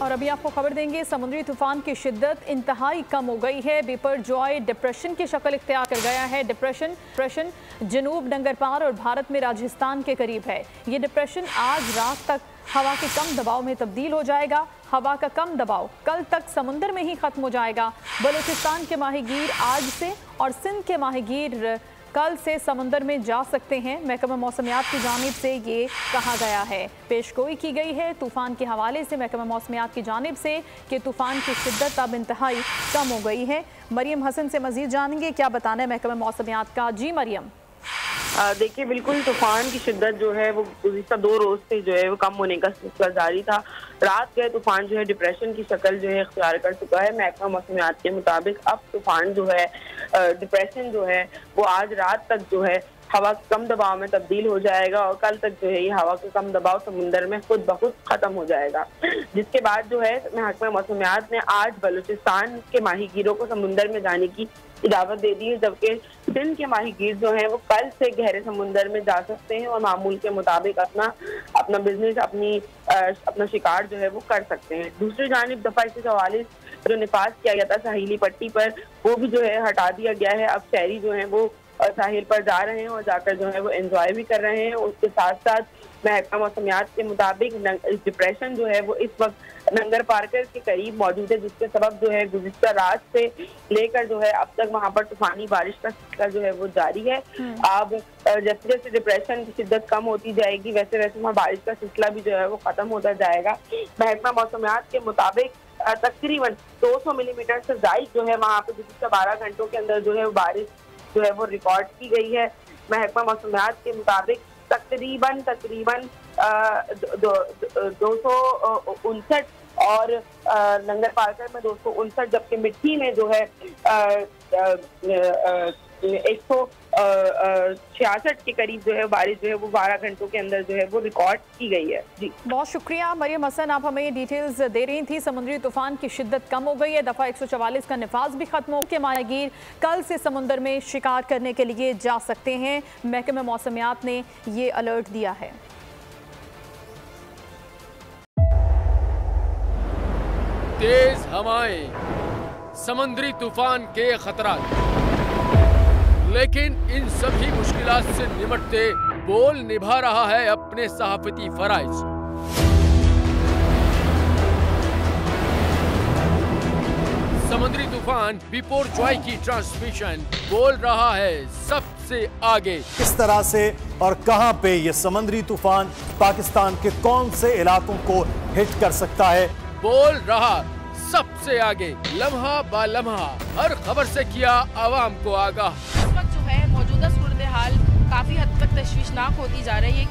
और अभी आपको खबर देंगे, समुद्री तूफान की शिद्दत इंतहाई कम हो गई है। बिपरजॉय डिप्रेशन की शक्ल इख्तियार कर गया है। डिप्रेशन जनूब नंगरपार और भारत में राजस्थान के करीब है। ये डिप्रेशन आज रात तक हवा के कम दबाव में तब्दील हो जाएगा। हवा का कम दबाव कल तक समुंदर में ही खत्म हो जाएगा। बलूचिस्तान के माहीगीर आज से और सिंध के माहीगीर कल से समुंदर में जा सकते हैं। महकमा मौसमियात की जानिब से ये कहा गया है। पेशगोई की गई है तूफ़ान के हवाले से महकमा मौसमियात की जानिब से कि तूफ़ान की शिद्दत अब इंतहाई कम हो गई है। मरियम हसन से मज़ीद जानेंगे क्या बताना है महकमा मौसमियात का। जी मरियम। देखिए, बिल्कुल तूफान की शिद्दत जो है वो गुज़िश्ता 2 रोज से जो है वो कम होने का सिलसिला जारी था। रात गए तूफान जो है डिप्रेशन की शक्ल जो है इख्तियार कर चुका है। महकमा मौसमियात के मुताबिक अब तूफान जो है डिप्रेशन जो है वो आज रात तक जो है हवा कम दबाव में तब्दील हो जाएगा और कल तक जो है ये हवा का कम दबाव समुंदर में खुद ब खुद खत्म हो जाएगा। जिसके बाद जो है महकमा मौसमियात ने आज बलूचिस्तान के माहीगीरों को समुंदर में जाने की इजाज़त दे दी है, जबकि सिंध के माहीगीर जो हैं वो कल से गहरे समुंदर में जा सकते हैं और मामूल के मुताबिक अपना बिजनेस अपना शिकार जो है वो कर सकते हैं। दूसरी जानिब दफ़ा 144 जो निफाज किया गया था साहिली पट्टी पर, वो भी जो है हटा दिया गया है। अब शहरी जो है वो साहिल पर जा रहे हैं और जाकर जो है वो एंजॉय भी कर रहे हैं। उसके साथ साथ महकमा मौसमियात के मुताबिक डिप्रेशन जो है वो इस वक्त नंगर पार्कर के करीब मौजूद है, जिसके सबब जो है गुज़िश्ता रात से लेकर जो है अब तक वहाँ पर तूफानी बारिश का सिलसिला जो है वो जारी है। अब जैसे जैसे डिप्रेशन की शिद्दत कम होती जाएगी वैसे वैसे वहाँ बारिश का सिलसिला भी जो है वो खत्म होता जाएगा। महकमा मौसमियात के मुताबिक तकरीबन 200 मिलीमीटर से ज़ायद जो है वहाँ पर गुज़िश्ता 12 घंटों के अंदर जो है बारिश जो है वो रिकॉर्ड की गई है। महकमा मौसमियात के मुताबिक तकरीबन 259 और नंगर पार्कर में 259, जबकि मिट्टी में जो है 166 के करीब जो है बारिश जो है वो 12 घंटों के अंदर जो है वो रिकॉर्ड की गई है। जी बहुत शुक्रिया मरियम हसन, आप हमें डिटेल्स दे रही थी। समुद्री तूफान की शिद्दत कम हो गई है। दफ़ा 144 का निफाज भी खत्म हो के माहीगीर कल से समुंदर में शिकार करने के लिए जा सकते हैं। महकमा मौसमियात ने ये अलर्ट दिया है। तेज हवाएं, समुद्री तूफान के खतरात, लेकिन इन सभी मुश्किलात से निपटते बोल निभा रहा है अपने सहाफती फराइज। समुद्री तूफान बिपरजॉय की ट्रांसमिशन बोल रहा है सबसे आगे। किस तरह से और कहां पे ये समुद्री तूफान पाकिस्तान के कौन से इलाकों को हिट कर सकता है, बोल रहा सबसे आगे। लम्हा बा लम्हा हर खबर से किया आवाम को आगाह। इस वक्त जो है मौजूदा सूरत हाल काफी हद तक तशवीशनाक होती जा रही है।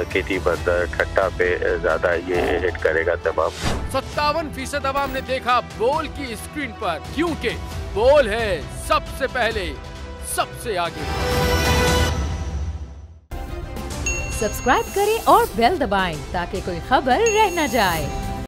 खेती बंदर ठट्टा पे ज्यादा ये हिट करेगा तमाम। 57% आवाम ने देखा बोल की स्क्रीन पर, क्योंकि बोल है सबसे पहले सबसे आगे। सब्सक्राइब करें और बेल दबाएं ताकि कोई खबर रह न जाए।